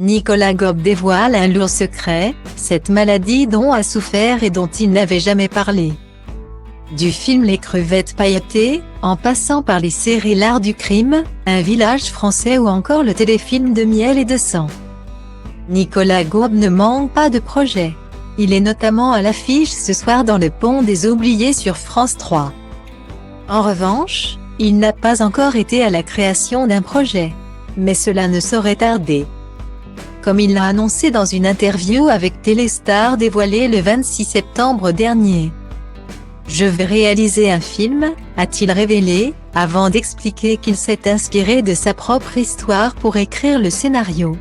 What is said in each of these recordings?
Nicolas Gob dévoile un lourd secret, cette maladie dont a souffert et dont il n'avait jamais parlé. Du film Les crevettes pailletées, en passant par les séries L'art du crime, Un village français ou encore le téléfilm de Miel et de sang. Nicolas Gob ne manque pas de projets. Il est notamment à l'affiche ce soir dans Le Pont des Oubliés sur France 3. En revanche, il n'a pas encore été à la création d'un projet. Mais cela ne saurait tarder. Comme il l'a annoncé dans une interview avec Téléstar dévoilée le 26 septembre dernier. Je vais réaliser un film, a-t-il révélé, avant d'expliquer qu'il s'est inspiré de sa propre histoire pour écrire le scénario.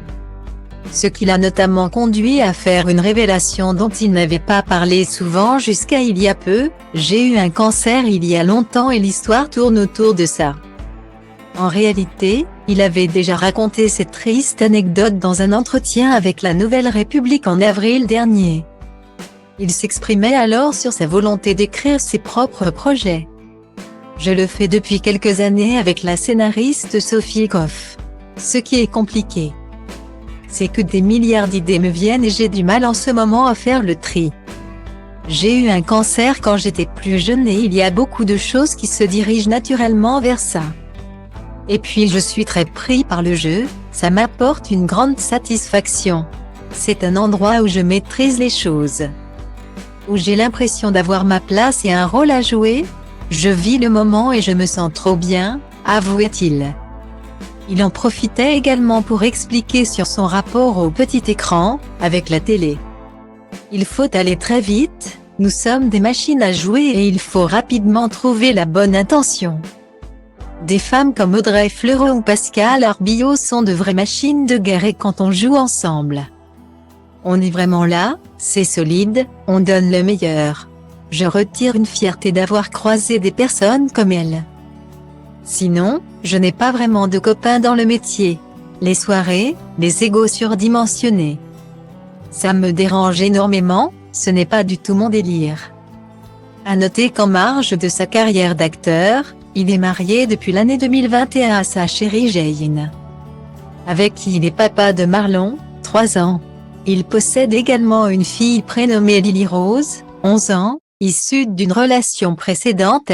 Ce qui l'a notamment conduit à faire une révélation dont il n'avait pas parlé souvent jusqu'à il y a peu, j'ai eu un cancer il y a longtemps et l'histoire tourne autour de ça. En réalité, il avait déjà raconté cette triste anecdote dans un entretien avec la Nouvelle République en avril dernier. Il s'exprimait alors sur sa volonté d'écrire ses propres projets. Je le fais depuis quelques années avec la scénariste Sophie Goff. Ce qui est compliqué, c'est que des milliards d'idées me viennent et j'ai du mal en ce moment à faire le tri. J'ai eu un cancer quand j'étais plus jeune et il y a beaucoup de choses qui se dirigent naturellement vers ça. Et puis je suis très pris par le jeu, ça m'apporte une grande satisfaction. C'est un endroit où je maîtrise les choses. Où j'ai l'impression d'avoir ma place et un rôle à jouer. Je vis le moment et je me sens trop bien, avouait-il. Il en profitait également pour expliquer sur son rapport au petit écran, avec la télé. Il faut aller très vite, nous sommes des machines à jouer et il faut rapidement trouver la bonne intention. Des femmes comme Audrey Fleurot ou Pascal Arbillot sont de vraies machines de guerre et quand on joue ensemble, on est vraiment là, c'est solide, on donne le meilleur. Je retire une fierté d'avoir croisé des personnes comme elle. Sinon, je n'ai pas vraiment de copains dans le métier. Les soirées, les égos surdimensionnés. Ça me dérange énormément, ce n'est pas du tout mon délire. À noter qu'en marge de sa carrière d'acteur, il est marié depuis l'année 2021 à sa chérie Jayne, avec qui il est papa de Marlon, 3 ans. Il possède également une fille prénommée Lily Rose, 11 ans, issue d'une relation précédente.